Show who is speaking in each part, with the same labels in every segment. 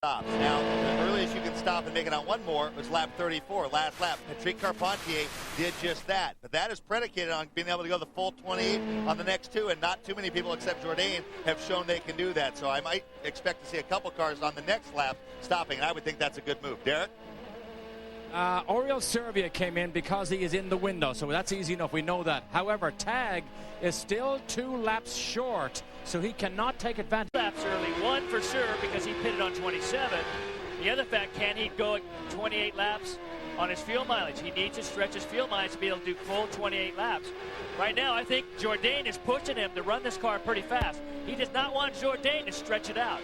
Speaker 1: stops. Now, the earliest you can stop and make it on one more was lap 34, last lap. Patrick Carpentier did just that. But that is predicated on being able to go the full 28 on the next two, and not too many people except Jourdain have shown they can do that. So I might expect to see a couple cars on the next lap stopping, and I would think that's a good move. Derek?
Speaker 2: Oriol Servia came in because he is in the window, so that's easy enough. We know that. However, Tag is still 2 laps short, so he cannot take advantage.
Speaker 3: Laps early, one for sure because he pitted on 27. The other fact, can he go 28 laps on his fuel mileage? He needs to stretch his fuel mileage to be able to do full 28 laps. Right now, I think Jourdain is pushing him to run this car pretty fast. He does not want Jourdain to stretch it out.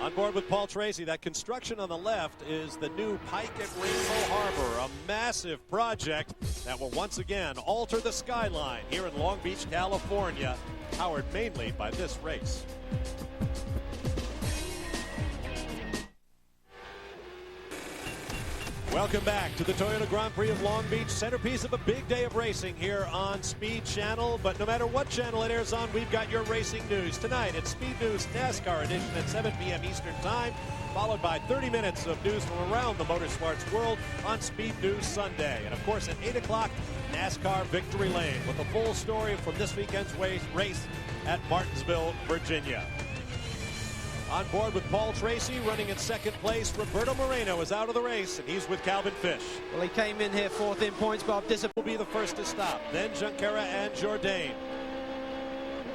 Speaker 4: On board with Paul Tracy. That construction on the left is the new Pike at Rainbow Harbor, a massive project that will once again alter the skyline here in Long Beach, California, powered mainly by this race. Welcome back to the Toyota Grand Prix of Long Beach, centerpiece of a big day of racing here on Speed Channel. But no matter what channel it airs on, we've got your racing news. Tonight, it's Speed News NASCAR edition at 7 p.m. Eastern Time, followed by 30 minutes of news from around the motorsports world on Speed News Sunday. And of course, at 8 o'clock, NASCAR Victory Lane with a full story from this weekend's race at Martinsville, Virginia. On board with Paul Tracy, running in second place. Roberto Moreno is out of the race, and he's with Calvin Fish.
Speaker 5: Well, he came in here fourth in points, Bob.
Speaker 4: Will be the first to stop. Then Junqueira and Jourdain.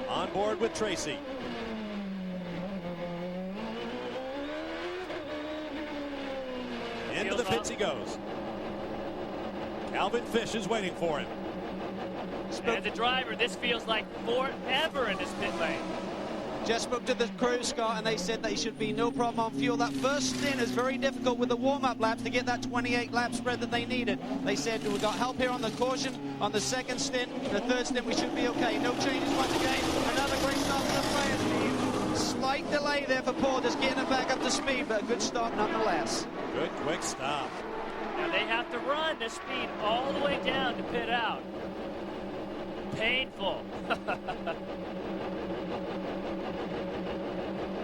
Speaker 4: On board with Tracy. Into the pits he goes. Calvin Fish is waiting for him.
Speaker 3: As a driver, this feels like forever in this pit lane.
Speaker 5: Just spoke to the crew, Scott, and they said that he should be no problem on fuel. That first stint is very difficult with the warm-up laps to get that 28-lap spread that they needed. They said we got help here on the caution. On the second stint, the third stint, we should be okay. No changes once again. Another great start for the players team. Slight delay there for Paul, just getting it back up to speed, but a good start nonetheless.
Speaker 4: Good quick stop.
Speaker 3: Now they have to run the speed all the way down to pit out. Painful.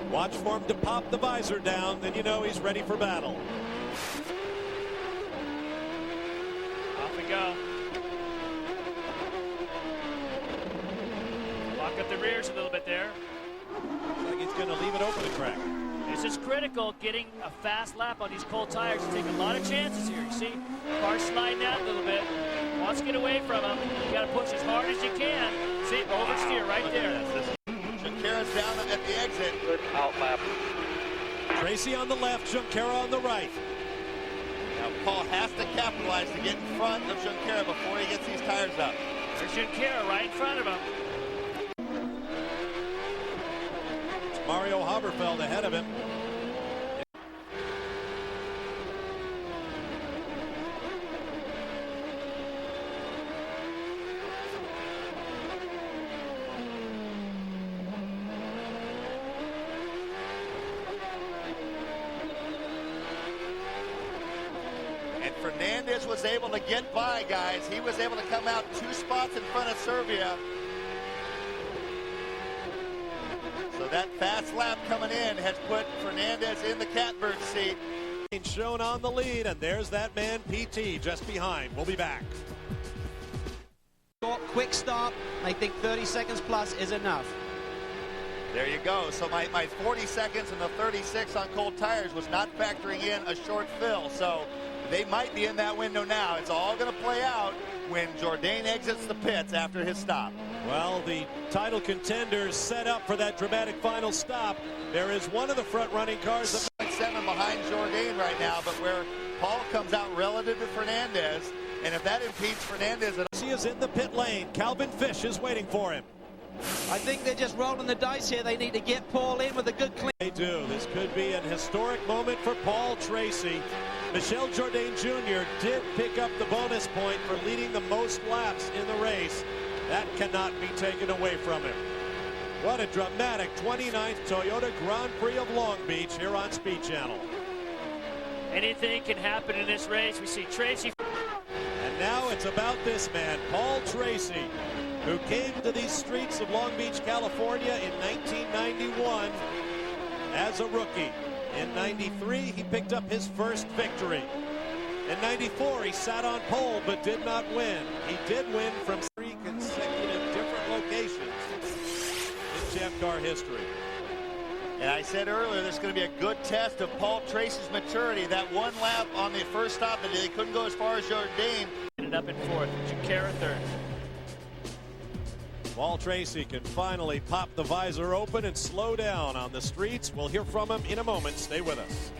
Speaker 4: Watch for him to pop the visor down, then you know he's ready for battle.
Speaker 3: Off we go. Lock up the rears a little bit there.
Speaker 4: Looks like he's going to leave it open a crack.
Speaker 3: This is critical, getting a fast lap on these cold tires. You take a lot of chances here. You see, car sliding out a little bit. Wants to get away from him. You got to push as hard as you can. See, oversteer right there.
Speaker 1: Junqueira's down at the exit.
Speaker 6: Good out lap.
Speaker 4: Tracy on the left, Junqueira on the right.
Speaker 1: Now Paul has to capitalize to get in front of Junqueira before he gets these tires up.
Speaker 3: There's Junqueira right in front of him.
Speaker 4: It's Mario Haberfeld ahead of him.
Speaker 1: Fernandez was able to get by, guys. He was able to come out 2 spots in front of Servia. So that fast lap coming in has put Fernandez in the catbird seat.
Speaker 4: Shown on the lead, and there's that man PT just behind. We'll be back.
Speaker 5: Short, quick stop. I think 30 seconds plus is enough.
Speaker 1: There you go. So my 40 seconds and the 36 on cold tires was not factoring in a short fill. So they might be in that window now. It's all going to play out when Jourdain exits the pits after his stop.
Speaker 4: Well, the title contenders set up for that dramatic final stop. There is one of the front-running cars.
Speaker 1: 7 behind Jourdain right now, but where Paul comes out relative to Fernandez, and if that impedes Fernandez...
Speaker 4: He is in the pit lane. Calvin Fish is waiting for him.
Speaker 5: I think they're just rolling the dice here. They need to get Paul in with a good clean.
Speaker 4: They do. This could be an historic moment for Paul Tracy. Michel Jourdain Jr. did pick up the bonus point for leading the most laps in the race. That cannot be taken away from him. What a dramatic 29th Toyota Grand Prix of Long Beach here on Speed Channel.
Speaker 3: Anything can happen in this race. We see Tracy.
Speaker 4: And now it's about this man, Paul Tracy, who came to these streets of Long Beach, California in 1991 as a rookie. In 93, he picked up his first victory. In 94, he sat on pole but did not win. He did win from 3 consecutive different locations in ChampCar history.
Speaker 1: And I said earlier, this is going to be a good test of Paul Tracy's maturity. That one lap on the first stop that they couldn't go as far as Jourdain.
Speaker 3: Ended up in 4th. ChampCar 3rd.
Speaker 4: Paul Tracy can finally pop the visor open and slow down on the streets. We'll hear from him in a moment. Stay with us.